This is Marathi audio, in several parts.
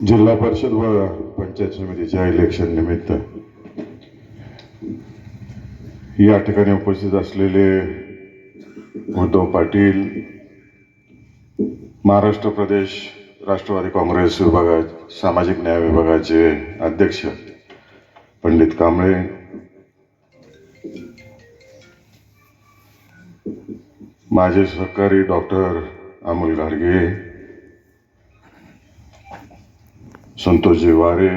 जिल्हा परिषद व पंचायत समितीच्या इलेक्शन निमित्त या ठिकाणी उपस्थित असलेले उद्धव पाटील, महाराष्ट्र प्रदेश राष्ट्रवादी काँग्रेस विभागात सामाजिक न्याय विभागाचे अध्यक्ष पंडित कांबळे, माझे सहकारी डॉक्टर अमोल गाडगे, संतोषजी वारे,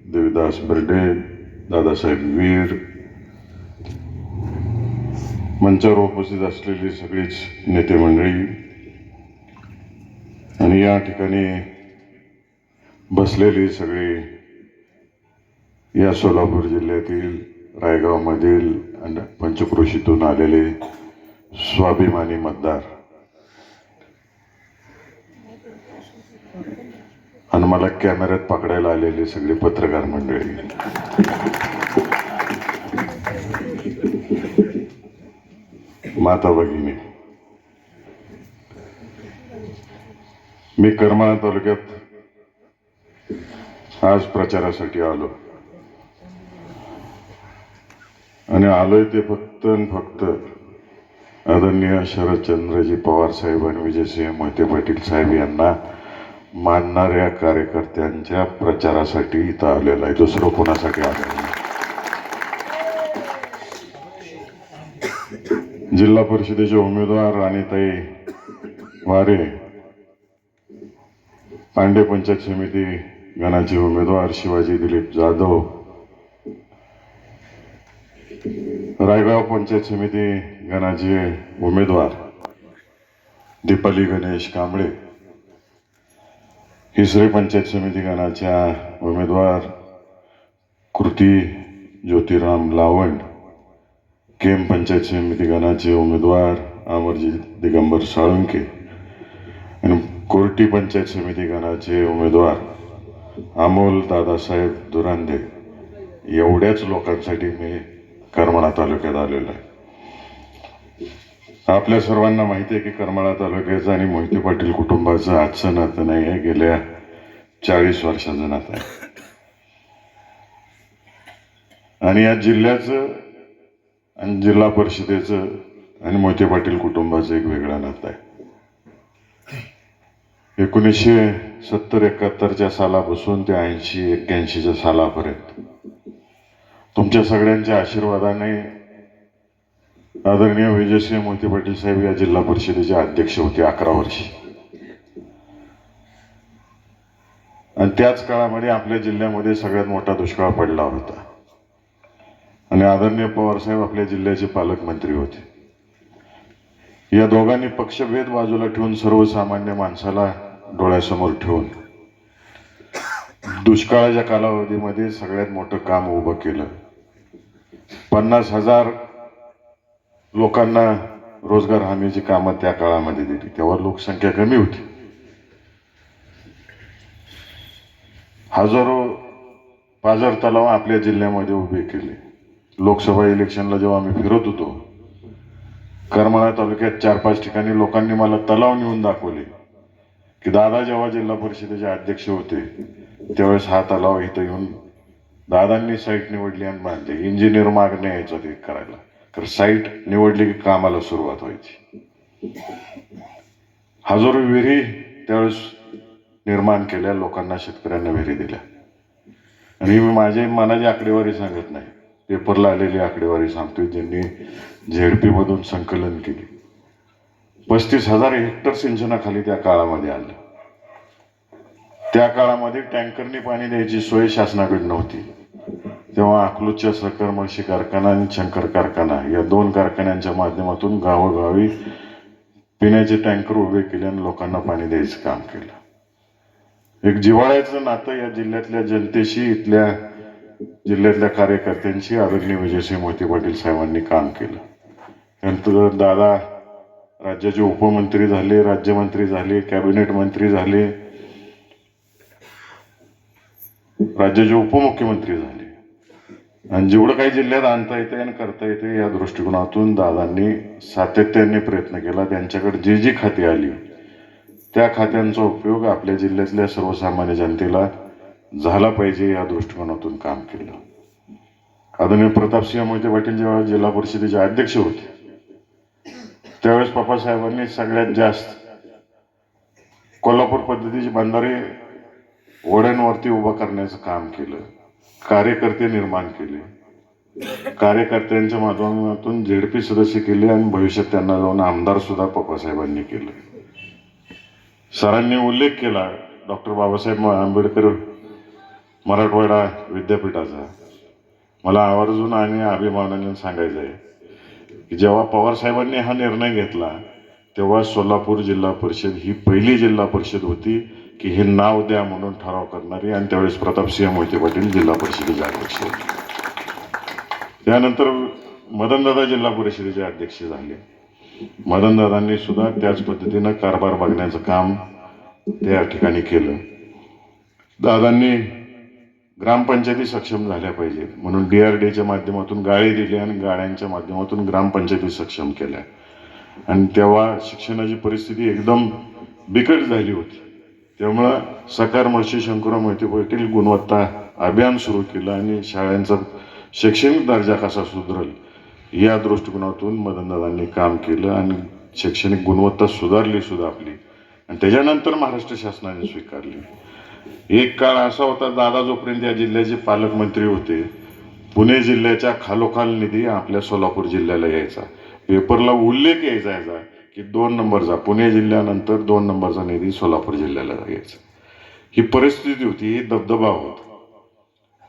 देविदास बिर्डे, दादासाहेब वीर, मंचावर उपस्थित असलेली सगळीच नेते मंडळी आणि या ठिकाणी बसलेली सगळी या सोलापूर जिल्ह्यातील रायगावमधील आणि पंचक्रोशीतून आलेले स्वाभिमानी मतदार आणि मला कॅमेऱ्यात पकडायला आलेले सगळे पत्रकार मंडळी, माता भगिनी, मी करमाळा तालुक्यात आज प्रचारासाठी आलो आणि आलोय ते फक्त आणि फक्त आदरणीय शरदचंद्रजी पवार साहेब आणि विजयसिंह मोहिते पाटील साहेब यांना मानणाऱ्या कार्यकर्त्यांच्या प्रचारासाठी इथं आलेला आहे, दुसरं कोणासाठी आलेलं नाही. जिल्हा परिषदेचे उमेदवार राणीताई वारे, पांडे पंचायत समिती गणाचे उमेदवार शिवाजी दिलीप जाधव, रायगाव पंचायत समिती गणाचे उमेदवार दीपाली गणेश कांबळे, हिसरे पंचायत समिती गणाच्या उमेदवार कृती ज्योतिराम लावंड, केम पंचायत समिती गणाचे उमेदवार अमरजीत दिगंबर साळुंके आणि कोर्टी पंचायत समिती गणाचे उमेदवार अमोल दादासाहेब दुरांदे, एवढ्याच लोकांसाठी मी करमाळा तालुक्यात आलेलो आहे. आपल्या सर्वांना माहिती आहे की करमाळा तालुक्याचं आणि मोहिते पाटील कुटुंबाचं आजचं नातं नाही आहे, गेल्या 40 वर्षाचं नातं आहे. आणि या जिल्ह्याचं आणि जिल्हा परिषदेचं आणि मोहिते पाटील कुटुंबाचं एक वेगळं नातं आहे. 1970-71च्या सालापासून ते 80-81च्या सालापर्यंत तुमच्या सगळ्यांच्या आशीर्वादाने आदरणीय विजयसिंह मोहिते पाटील साहेब या जिल्हा परिषदेचे अध्यक्ष होते 11 वर्षी. आणि त्याच काळामध्ये आपल्या जिल्ह्यामध्ये सगळ्यात मोठा दुष्काळ पडला होता आणि आदरणीय पवार साहेब आपल्या जिल्ह्याचे पालकमंत्री होते. या दोघांनी पक्षभेद बाजूला ठेवून सर्वसामान्य माणसाला डोळ्यासमोर ठेवून दुष्काळाच्या कालावधीमध्ये सगळ्यात मोठं काम उभं केलं. 50,000 लोकांना रोजगार हमीची कामं त्या काळामध्ये दिली. तेव्हा लोकसंख्या कमी होती. हजारो पाझर तलाव आपल्या जिल्ह्यामध्ये उभे केले. लोकसभा इलेक्शनला जेव्हा आम्ही फिरत होतो करमाळा तालुक्यात 4-5 ठिकाणी लोकांनी मला तलाव नेऊन दाखवले की दादा जेव्हा जिल्हा परिषदेचे अध्यक्ष होते त्यावेळेस हा तलाव इथं येऊन दादांनी साईट निवडली आणि बांधली. इंजिनियर मागणे यायचं ते करायला, तर साईट निवडली की कामाला सुरुवात व्हायची. हजारो विहिरी त्यावेळेस निर्माण केल्या, लोकांना शेतकऱ्यांना विहिरी दिल्या. आणि मी माझे मनाची आकडेवारी सांगत नाही, पेपरला आलेली आकडेवारी सांगतोय, ज्यांनी झेडपी मधून संकलन केली. 35,000 हेक्टर सिंचनाखाली त्या काळामध्ये आलं. त्या काळामध्ये टँकरनी पाणी द्यायची सोय शासनाकडे नव्हती. तेव्हा अकलूजच्या सहकार मळशी कारखाना आणि शंकर कारखाना या 2 कारखान्यांच्या माध्यमातून गावोगावी पिण्याचे टँकर उभे केले आणि लोकांना पाणी द्यायचं काम केलं. एक जिव्हाळ्याचं नातं या जिल्ह्यातल्या जनतेशी, इथल्या जिल्ह्यातल्या कार्यकर्त्यांशी आदरणीय विजयसिंह मोहिते पाटील साहेबांनी काम केलं. त्यानंतर दादा राज्याचे उपमंत्री झाले, राज्यमंत्री झाले, कॅबिनेट मंत्री झाले, राज्याचे उपमुख्यमंत्री झाले. आणि जेवढं काही जिल्ह्यात आणता येते आणि करता येते या दृष्टिकोनातून दादांनी सातत्याने प्रयत्न केला. त्यांच्याकडे जी जी खाती आली त्या खात्यांचा उपयोग आपल्या जिल्ह्यातल्या सर्वसामान्य जनतेला झाला पाहिजे या दृष्टिकोनातून काम केलं. आदरणीय प्रतापसिंह मोहिते पाटील जेव्हा जिल्हा परिषदेचे अध्यक्ष होते त्यावेळेस पप्पासाहेबांनी सगळ्यात जास्त कोल्हापूर पद्धतीचे बंधारे ओढ्यांवरती उभं करण्याचं काम केलं. कार्यकर्ते निर्माण केले, कार्यकर्त्यांच्या माध्यमातून झेडपी सदस्य केले आणि भविष्यात त्यांना जाऊन आमदार सुद्धा पप्पासाहेबांनी केलं. सरांनी उल्लेख केला डॉक्टर बाबासाहेब आंबेडकर मराठवाडा विद्यापीठाचा. मला आवर्जून आणि अभिमानाने सांगायचं आहे की जेव्हा पवार साहेबांनी हा निर्णय घेतला तेव्हा सोलापूर जिल्हा परिषद ही पहिली जिल्हा परिषद होती की हे नाव द्या म्हणून ठराव करणारी, आणि त्यावेळेस प्रतापसिंह मोहिते पाटील जिल्हा परिषदेचे अध्यक्ष होते. त्यानंतर मदनदादा जिल्हा परिषदेचे अध्यक्ष झाले. मदनदादांनी सुद्धा त्याच पद्धतीनं कारभार बघण्याचं काम त्या ठिकाणी केलं. दादांनी ग्रामपंचायती सक्षम झाल्या पाहिजेत म्हणून DRDAच्या माध्यमातून गाळे दिले आणि गाड्यांच्या माध्यमातून ग्रामपंचायती सक्षम केल्या. आणि तेव्हा शिक्षणाची परिस्थिती एकदम बिकट झाली होती. त्यामुळं सकार महर्षी शंकरराव मोहिते पाटील गुणवत्ता अभियान सुरू केलं आणि शाळांचा शैक्षणिक दर्जा कसा सुधारेल या दृष्टिकोनातून मदनदादांनी काम केलं आणि शैक्षणिक गुणवत्ता सुधारली सुद्धा आपली, आणि त्याच्यानंतर महाराष्ट्र शासनाने स्वीकारली. एक काळ असा होता दादा जोपर्यंत या जिल्ह्याचे पालकमंत्री होते पुणे जिल्ह्याच्या खालोखाल निधी आपल्या सोलापूर जिल्ह्याला यायचा. पेपरला उल्लेख यायचा की 2 नंबरचा पुणे जिल्ह्यानंतर 2 नंबरचा निधी सोलापूर जिल्ह्याला यायचा. ही परिस्थिती होती, ही दबदबा होता.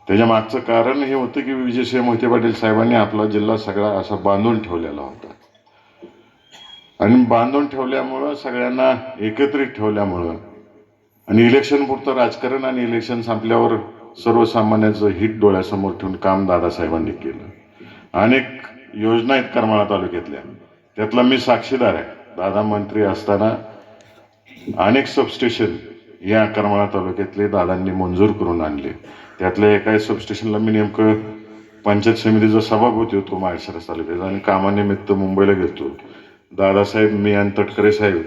त्याच्या मागचं कारण हे होतं की विजयसिंह मोहिते पाटील साहेबांनी आपला जिल्हा सगळा असा बांधून ठेवलेला होता, आणि बांधून ठेवल्यामुळं सगळ्यांना एकत्रित ठेवल्यामुळं आणि इलेक्शन पुरतं राजकारण आणि इलेक्शन संपल्यावर सर्वसामान्यांचं हित डोळ्यासमोर ठेवून काम दादासाहेबांनी केलं. अनेक योजना आहेत करमाळा तालुक्यातल्या, त्यातला मी साक्षीदार आहे. दादा मंत्री असताना अनेक सबस्टेशन या करमाळा तालुक्यातले दादांनी मंजूर करून आणले. त्यातल्या एका सबस्टेशनला मी नेमकं पंचायत समितीचा सभापती होतो माळशिरस तालुक्याचा, आणि कामानिमित्त मुंबईला गेलो. दादासाहेब, मी आणि तटकरे साहेब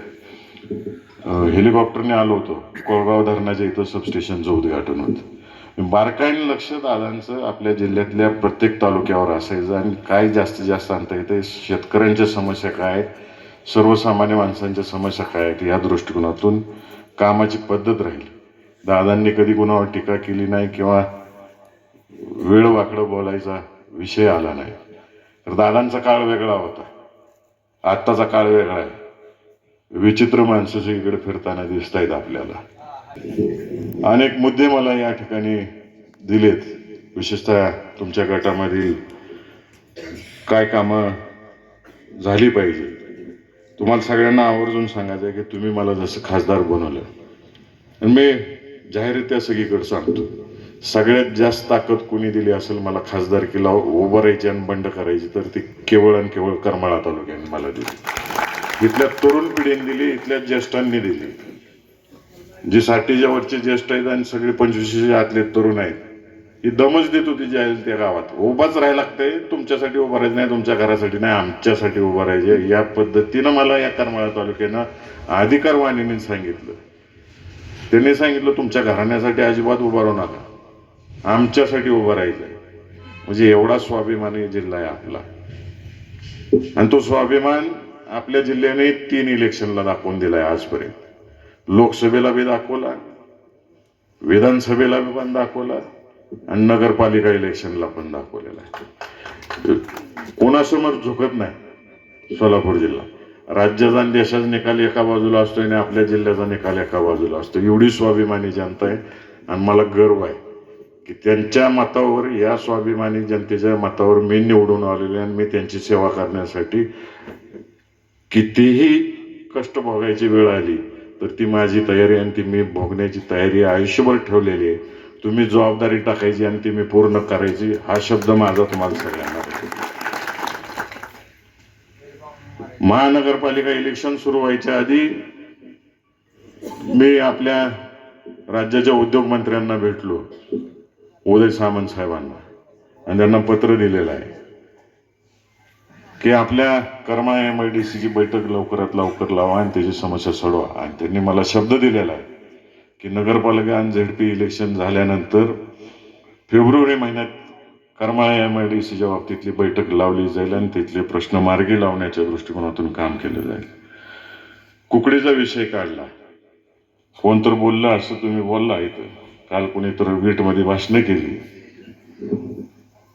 हेलिकॉप्टरने आलो होतो. कोळगाव धरणाच्या इथं सबस्टेशनचं उद्घाटन होतं. बारकाईने लक्ष दादांचं आपल्या जिल्ह्यातल्या प्रत्येक तालुक्यावर असायचं आणि काय जास्तीत जास्त आणता येते, शेतकऱ्यांच्या समस्या काय आहेत, सर्वसामान्य माणसांच्या समस्या काय आहेत, या दृष्टिकोनातून कामाची पद्धत राहील. दादांनी कधी कोणावर टीका केली नाही किंवा वेळ वाकडं बोलायचा विषय आला नाही. तर दादांचा काळ वेगळा होता, आत्ताचा काळ वेगळा आहे. विचित्र माणसं सगळीकडे फिरताना दिसत आहेत आपल्याला. अनेक मुद्दे मला या ठिकाणी दिलेत, विशेषतः तुमच्या गटामधील काय कामं झाली पाहिजे. तुम्हाला सगळ्यांना आवर्जून सांगायचं आहे की तुम्ही मला जसं खासदार बनवलं, आणि मी जाहीररित्या सगळीकडे सांगतो, सगळ्यात जास्त ताकद कोणी दिली असेल मला खासदारकीला उभं राहायची आणि बंड करायची तर ती केवळ आणि केवळ करमाळा तालुक्याने मला दिली. इथल्या तरुण पिढीने दिली, इथल्या ज्येष्ठांनी दिली. जी 60च्या वरचे ज्येष्ठ आहेत आणि सगळे 25च्या आतले तरुण आहेत, ही दमच देत होती ज्या त्या गावात. उभाच राहायला लागतंय, तुमच्यासाठी उभं राहायचं नाही, तुमच्या घरासाठी नाही, आमच्यासाठी उभं राहायचे. या पद्धतीनं मला या करमाळा तालुक्यानं अधिकारवाणीने सांगितलं. त्यांनी सांगितलं तुमच्या घराण्यासाठी अजिबात उभं राहू नका, आमच्यासाठी उभं राहायचंय. म्हणजे एवढा स्वाभिमानी जिल्हा आहे आपला, आणि तो स्वाभिमान आपल्या जिल्ह्याने 3 इलेक्शनला दाखवून दिलाय आजपर्यंत. लोकसभेला बी दाखवला, विधानसभेला पण दाखवला, आणि नगरपालिका इलेक्शनला पण दाखवलेला आहे. कोणासमोर झुकत नाही सोलापूर जिल्हा. राज्याचा आणि देशाचा निकाल एका बाजूला असतोय आणि आपल्या जिल्ह्याचा निकाल एका बाजूला असतो. एवढी स्वाभिमानी जनता आहे, आणि मला गर्व आहे की त्यांच्या मतावर, या स्वाभिमानी जनतेच्या मतावर मी निवडून आलेलो, आणि मी त्यांची सेवा करण्यासाठी कितीही कष्ट भोगायची वेळ आली तर ती माझी तयारी, आणि ती मी भोगण्याची तयारी आयुष्यभर ठेवलेली आहे. तुम्ही जबाबदारी टाकायची आणि ती मी पूर्ण करायची, हा शब्द माझा तुम्हाला सगळ्यांना. महानगरपालिका इलेक्शन सुरू व्हायच्या आधी मी आपल्या राज्याच्या उद्योग मंत्र्यांना भेटलो, उदय सामंत साहेबांना, आणि त्यांना पत्र दिलेलं आहे की आपल्या करमाळा MIDCची बैठक लवकरात लवकर लावा आणि त्याची समस्या सोडवा. आणि त्यांनी मला शब्द दिलेला आहे की नगरपालिका आणि ZP इलेक्शन झाल्यानंतर फेब्रुवारी महिन्यात करमाळा MIDCच्या बाबतीतली बैठक लावली जाईल आणि तिथले प्रश्न मार्गी लावण्याच्या दृष्टिकोनातून काम केलं जाईल. कुकडीचा विषय काढला, कोण तर बोललं असं तुम्ही बोलला इथं, काल कोणी तर वीटमध्ये भाषणं केली.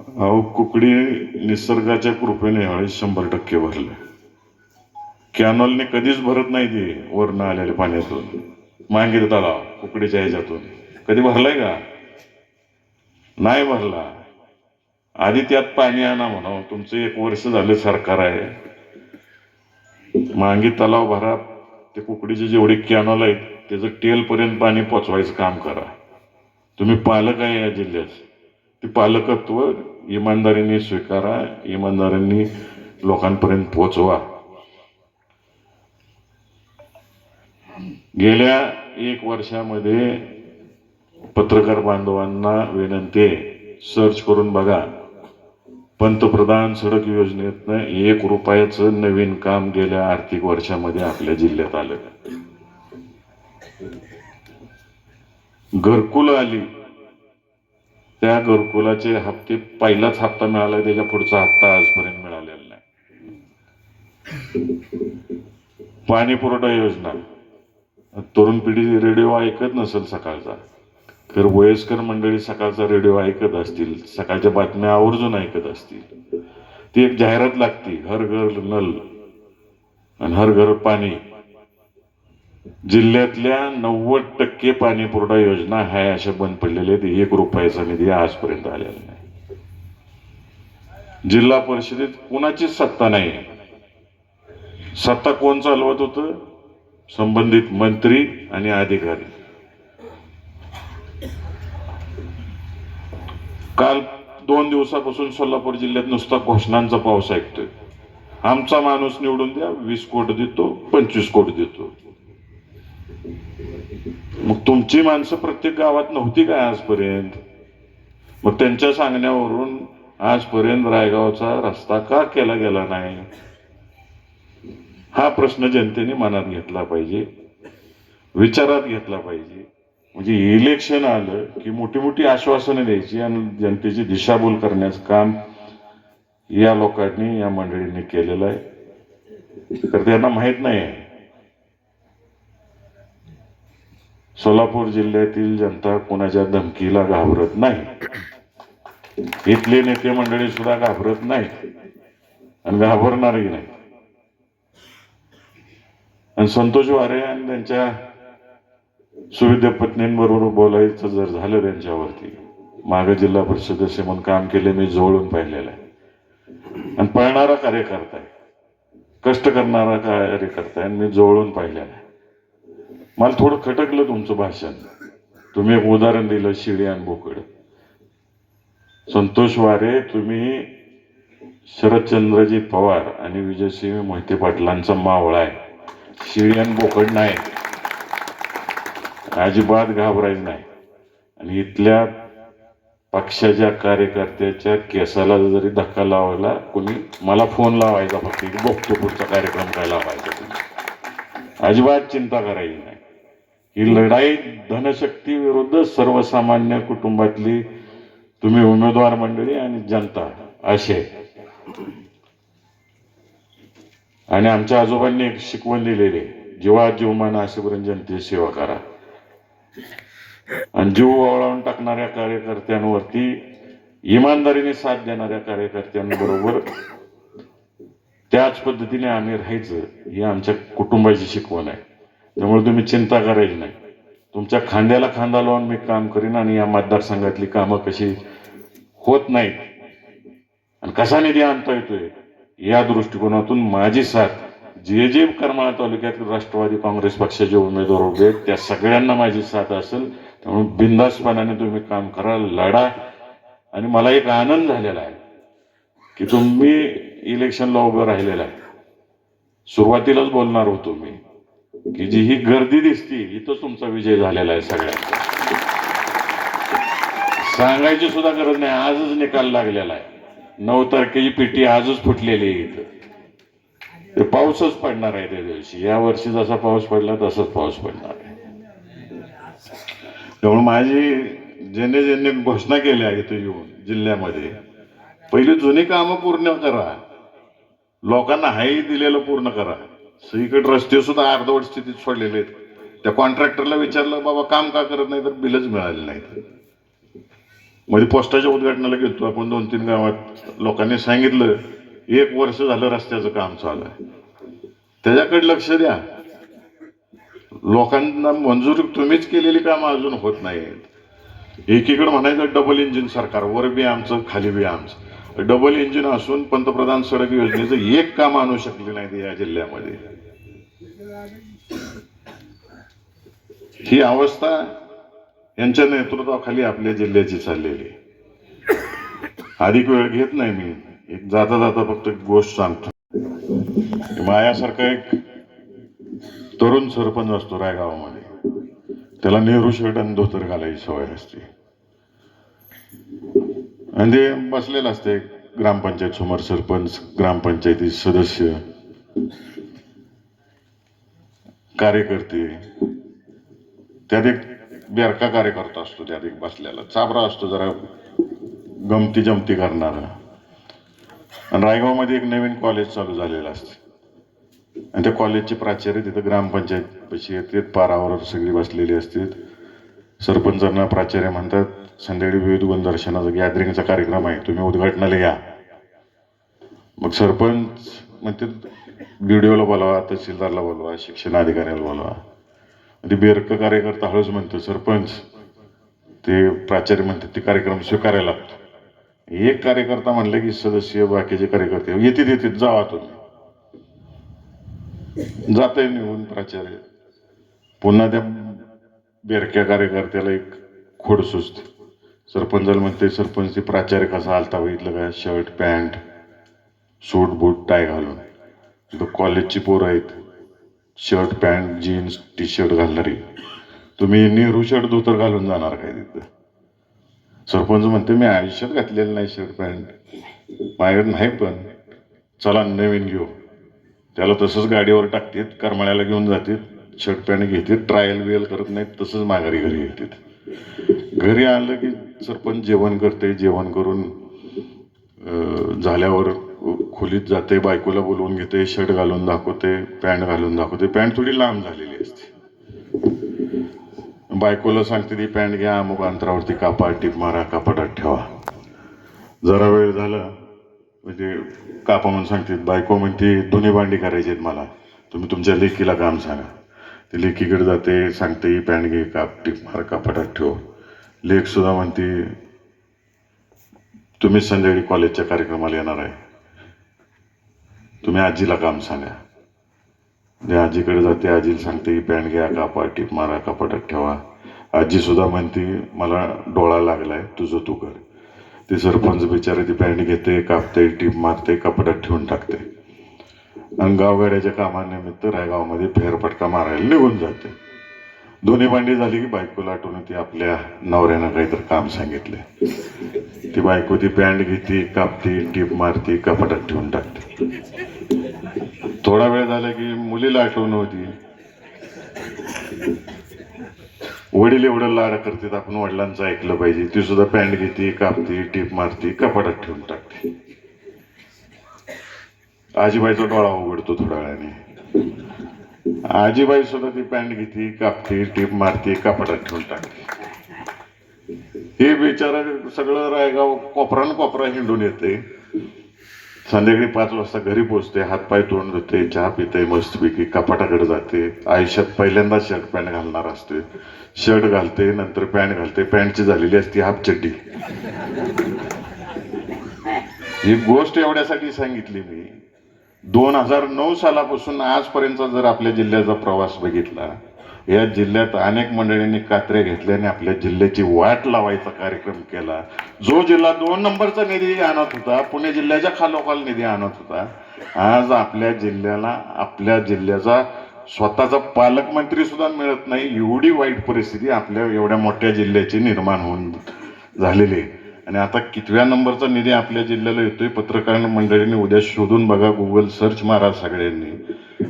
अहो, कुकडी निसर्गाच्या कृपेने ह्यावेळेस 100% भरलं. कॅनॉलने कधीच भरत नाही ते वरनं आलेल्या पाण्यातून, मांगीर तलाव कुकडीच्या ह्याच्यातून कधी भरलाय का? नाही भरला. आधी त्यात पाणी आणा म्हणावं. तुमचं 1 वर्ष झालं सरकार आहे, मांगी तलाव भरा, ते कुकडीचे जेवढे कॅनॉल आहेत त्याचं टेल पर्यंत पाणी पोचवायचं काम करा. तुम्ही पालक आहे या जिल्ह्यात, ते पालकत्व इमानदारीने स्वीकारा, इमानदारीने लोकांपर्यंत पोचवा. गेल्या 1 वर्षामध्ये पत्रकार बांधवांना विनंती आहे, सर्च करून बघा, पंतप्रधान सडक योजनेतनं 1 रुपयाचं नवीन काम गेल्या आर्थिक वर्षामध्ये आपल्या जिल्ह्यात आलं. घरकुल आली, त्या घरकुलाचे हप्ते, पहिलाच हप्ता मिळाला, त्याच्या पुढचा हप्ता आजपर्यंत मिळालेला नाही. पाणी पुरवठा योजना, तरुण पिढी रेडिओ ऐकत नसेल सकाळचा, तर वयस्कर मंडळी सकाळचा रेडिओ ऐकत असतील, सकाळच्या बातम्या आवर्जून ऐकत असतील. ती एक जाहिरात लागती, हर घर नल आणि हर घर पाणी. जिल्ह्यातल्या 90% पाणी पुरवठा योजना हाय अशा बंद पडलेल्या आहेत. 1 रुपयाचा निधी आजपर्यंत आलेला नाही. जिल्हा परिषदेत कुणाचीच सत्ता नाही. सत्ता कोण चालवत होतं? संबंधित मंत्री आणि अधिकारी. काल 2 दिवसापासून सोलापूर जिल्ह्यात नुसता घोषणांचा पाऊस ऐकतोय. आमचा माणूस निवडून द्या, 20 कोटी देतो, 25 कोटी देतो. मग तुमची माणसं प्रत्येक गावात नव्हती काय आजपर्यंत? मग त्यांच्या सांगण्यावरून आजपर्यंत रायगावचा रस्ता का केला गेला नाही? हा प्रश्न जनतेने मनात घेतला पाहिजे, विचारात घेतला पाहिजे. म्हणजे इलेक्शन आलं की मोठी मोठी आश्वासनं द्यायची आणि जनतेची दिशाभूल करण्याचं काम या लोकांनी, या मंडळींनी केलेलं आहे. तर त्यांना माहित नाही, सोलापूर जिल्ह्यातील जनता कोणाच्या धमकीला घाबरत नाही. इथले नेते मंडळी सुद्धा घाबरत नाही आणि घाबरणारही नाही. आणि संतोष वारे आणि त्यांच्या सुविद्य पत्नींबरोबर बोलायचं जर झालं त्यांच्यावरती, मागे जिल्हा परिषद सदस्य म्हणून काम केले, मी जवळून पाहिलेलं आहे. आणि पळणारा कार्यकर्ता आहे, कष्ट करणारा कार्यकर्ता आहे, मी जवळून पाहिलेला आहे. मला थोडं खटकलं तुमचं भाषण. तुम्ही एक उदाहरण दिलं, शिडी आणि बोकड. संतोष वारे, तुम्ही शरदचंद्रजी पवार आणि विजयसिंह मोहिते पाटलांचा मावळा आहे. शिडी आणि बोकड नाही, अजिबात घाबरायचं नाही. आणि इथल्या पक्षाच्या कार्यकर्त्याच्या केसाला जरी धक्का लावायला कोणी, मला फोन लावायचा फक्त, की बघतो पुढचा कार्यक्रम काय लावायचा. तुम्ही अजिबात चिंता करायची नाही. ही लढाई धनशक्ती विरुद्ध सर्वसामान्य कुटुंबातली तुम्ही उमेदवार मंडळी आणि जनता असे. आणि आमच्या आजोबांनी एक शिकवण दिलेली, जीवात जीवमान असेपर्यंत जनतेची सेवा करा. आणि जीव ओवाळून टाकणाऱ्या कार्यकर्त्यांवरती, इमानदारीने साथ देणाऱ्या कार्यकर्त्यांबरोबर त्याच पद्धतीने आम्ही राहायचं, ही आमच्या कुटुंबाची शिकवण आहे. त्यामुळे तुम्ही चिंता करायची नाही. तुमच्या खांद्याला खांदा लावून मी काम करीन आणि या मतदारसंघातली कामं कशी होत नाहीत आणि कसा निधी आणता येतोय या दृष्टिकोनातून माझी साथ, जे करमाळा तालुक्यात राष्ट्रवादी काँग्रेस पक्षाचे उमेदवार उभे आहेत त्या सगळ्यांना माझी साथ असेल. त्यामुळे बिनधास्तपणाने तुम्ही काम करा, लढा. आणि मला एक आनंद झालेला आहे की तुम्ही इलेक्शनला उभं राहिलेला आहे. सुरुवातीलाच बोलणार होतो मी की जी ही गर्दी दिसती, इथं तुमचा विजय झालेला आहे. सगळ्यांचा सांगायची सुद्धा गरज नाही, आजच निकाल लागलेला आहे. 9 तारखेची पेटी आजच फुटलेली आहे इथं. ते पाऊसच पडणार आहे त्या दिवशी. या वर्षी जसा पाऊस पडला तसाच पाऊस पडणार आहे. त्यामुळे माझी ज्यांनी ज्यांनी घोषणा केल्या इथं येऊन जिल्ह्यामध्ये, पहिली जुनी कामं पूर्ण करा, लोकांना हाही दिलेलं पूर्ण करा. सगळीकडे रस्ते सुद्धा अर्धवट स्थितीत सोडलेले आहेत. त्या कॉन्ट्रॅक्टरला विचारलं, बाबा काम का करत नाही, तर बिलच मिळाले नाहीत. मध्ये पोस्टाच्या उद्घाटनाला गेलतो आपण 2-3 गावात. लोकांनी सांगितलं 1 वर्ष झालं रस्त्याचं काम चालू आहे, त्याच्याकडे लक्ष द्या. लोकांना मंजुरी तुम्हीच केलेली कामं अजून होत नाहीत. एकीकडे म्हणायचं डबल इंजिन सरकार, वर बी आमचं खाली बी आमचं. डबल इंजिन असून पंतप्रधान सडक योजनेचं एक काम आणू शकले नाही या जिल्ह्यामध्ये. ही अवस्था यांच्या नेतृत्वाखाली आपल्या जिल्ह्याची चाललेली. अधिक वेळ घेत नाही मी, एक जाता जाता फक्त गोष्ट सांगतो. माझ्यासारखा एक तरुण सरपंच असतो रायगावामध्ये, त्याला नेहरू शर्ट आणि धोतर घालायची सवय असते, आणि ते बसलेलं असते ग्रामपंचायत समोर. सरपंच, ग्रामपंचायती सदस्य, कार्यकर्ते, त्यात एक बेरका कार्यकर्ता असतो, त्यात एक बसलेला चाबरा असतो, जरा गमती जमती करणारा. आणि रायगावमध्ये एक नवीन कॉलेज चालू झालेलं असते, आणि त्या कॉलेजचे प्राचार्य तिथं ग्रामपंचायत पशी येतात, पारावर सगळी बसलेली असतात. सरपंचांना प्राचार्य म्हणतात, संध्याकाळी विविध गुणदर्शनाचा गॅदरिंगचा कार्यक्रम आहे, तुम्ही उद्घाटनाला या. मग सरपंच म्हणते BDOला बोलवा, तहसीलदारला बोलवा, शिक्षण अधिकाऱ्याला बोलवा. ते बेरक कार्यकर्ता हळूच म्हणतो, सरपंच, ते प्राचार्य म्हणतात ते कार्यक्रम स्वीकारायला लागतो. एक कार्यकर्ता म्हणलं की सदस्य बाकीचे कार्यकर्ते येतील, जावा तुम्ही. जाते निघून प्राचार्य. पुन्हा त्या बेरक्या कार्यकर्त्याला एक खोड सुचते. सरपंचाला म्हणते, सरपंच ते प्राचार्य कसा आलता बघितलं का, shirt pant suit boot tie घालून. तिथं कॉलेजची पोरं आहेत, shirt pant jeans T shirt घालणारी, तुम्ही नेहरू शर्ट धोतर घालून जाणार काय तिथं? सरपंच म्हणते, मी आयुष्यात घातलेलं नाही शर्ट पॅन्ट, माझ्याकडे नाही, पण चला नवीन घेऊ. त्याला तसंच गाडीवर टाकतात, करमाळ्याला घेऊन जातात, शर्ट पॅन्ट घेतात, ट्रायल बियल करत नाहीत, तसंच माघारी घरी येतात. घरी आलं की सरपंच जेवण करते, जेवण करून झाल्यावर खोलीत जाते, बायकोला बोलवून घेते, शर्ट घालून दाखवते, पॅन्ट घालून दाखवते. पॅन्ट थोडी लांब झालेली असते. बायकोला सांगते, ती पॅन्ट घ्या, अमुक अंतरावरती कापा, टीप मारा, कपाटात ठेवा. जरा वेळ झाला म्हणजे कापा म्हणून सांगते. बायको म्हणते, धुणी भांडी करायची आहेत मला, तुम्ही तुमच्या लेकीला काम सांगा. ती लेकीकडे जाते, सांगते, ही पॅन्ट घे, काप, टीप मार, कपाटात ठेव. लेक सुद्धा म्हणते, तुम्हीच संध्याकाळी कॉलेजच्या कार्यक्रमाला येणार आहे, तुम्ही आजीला काम सांगा. आजीकडे जाते, आजीला सांगते, ही पॅन्ट घ्या, कापा, टीप मारा, कपाटात ठेवा. आजी सुद्धा म्हणते, मला डोळा लागलाय, तुझं तू कर. ते सरपंच बिचारे ती पॅन्ट घेते, कापते, टीप मारते, कपाटात ठेवून टाकते, आणि गावगाड्याच्या कामानिमित्त रायगावमध्ये फेरफटका मारायला निघून जाते. दोन्ही भांडी झाली की बायकोला आठवण ती आपल्या नवऱ्यानं काहीतरी काम सांगितलंय. ती बायको ती पॅन्ट घेते, कापते, टीप मारते, कपाटात ठेवून टाकते. थोडा वेळ झाला की मुलीला आठवण होती. वडील एवढं लाड करतात, आपण वडिलांचं ऐकलं पाहिजे. ती सुद्धा पॅन्ट घेते, कापते, टीप मारते, कपाटात ठेवून टाकते. आजीबाईचा डोळा उघडतो थोड्या वेळाने. आजीबाई सुद्धा ती पॅन्ट घेते, कापते, टीप मारते, कपाटात ठेवून टाकते. हे बिचारा सगळं रायगाव कोपरा कोपरा हिंडून येते. संध्याकाळी 5 वाजता घरी पोहोचते, हातपाय तोंड धुते, चहा पिते, मस्तपैकी कपाटाकडे जाते. आयुष्यात पहिल्यांदा शर्ट पॅन्ट घालणार असते. शर्ट घालते, नंतर पॅन्ट घालते, पॅन्टची झालेली असते हाफ चड्डी. ही गोष्ट एवढ्यासाठी सांगितली मी, 2009 सालापासून आजपर्यंतचा जर आपल्या जिल्ह्याचा प्रवास बघितला, या जिल्ह्यात अनेक मंडळींनी कात्र्या घेतल्याने आपल्या जिल्ह्याची वाट लावायचा कार्यक्रम केला. जो जिल्हा 2 नंबरचा निधी आणत होता, पुणे जिल्ह्याच्या खालोखाल निधी आणत होता, आज आपल्या जिल्ह्याचा स्वतःचा पालकमंत्री सुद्धा मिळत नाही. एवढी वाईट परिस्थिती आपल्या एवढ्या मोठ्या जिल्ह्याची निर्माण होऊन झालेली आहे. आणि आता कितव्या नंबरचा निधी आपल्या जिल्ह्याला येतोय पत्रकार मंडळींनी उद्या शोधून बघा, गुगल सर्च मारा सगळ्यांनी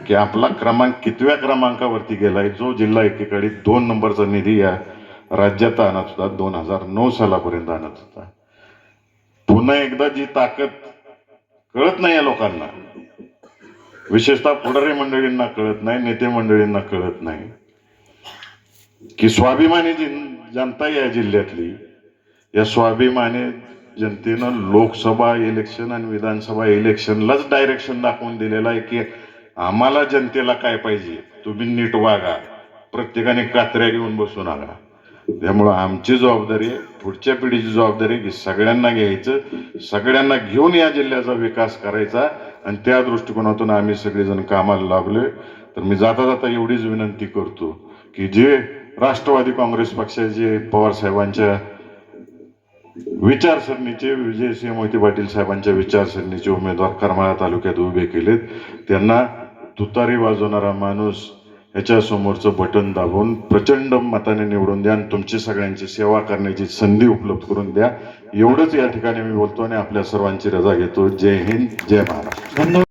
की आपला क्रमांक कितव्या क्रमांकावरती गेलाय. जो जिल्हा एकेकाळी 2 नंबरचा निधी या राज्यात आणत होता 2009 सालापर्यंत आणत होता. पुन्हा एकदा जी ताकद कळत नाही या लोकांना, विशेषतः पुढारी मंडळींना कळत नाही, नेते मंडळींना कळत नाही की स्वाभिमानी जनता या जिल्ह्यातली, या स्वाभिमानी जनतेनं लोकसभा इलेक्शन आणि विधानसभा इलेक्शनलाच डायरेक्शन दाखवून दिलेलं आहे की आम्हाला जनतेला काय पाहिजे, तुम्ही नीट वागा, प्रत्येकाने कात्र्या घेऊन बसू नका. त्यामुळं आमची जबाबदारी आहे, पुढच्या पिढीची जबाबदारी की सगळ्यांना घ्यायचं, सगळ्यांना घेऊन या जिल्ह्याचा विकास करायचा आणि त्या दृष्टिकोनातून आम्ही सगळेजण कामाला लागलोय. तर मी जाता जाता एवढीच विनंती करतो की जे राष्ट्रवादी काँग्रेस पक्षाचे पवार साहेबांच्या विचारसरणीचे, विजयसिंह मोहिते पाटील साहेबांच्या विचारसरणीचे उमेदवार करमाळा तालुक्यात उभे केलेत, त्यांना तुतारी वाजवणारा माणूस ह्याच्या समोरचं बटन दाबून प्रचंड मताने निवडून द्या आणि तुमची सगळ्यांची सेवा करण्याची संधी उपलब्ध करून द्या. एवढंच या ठिकाणी मी बोलतो आणि आपल्या सर्वांची रजा घेतो. जय हिंद, जय महाराष्ट्र. धन्यवाद.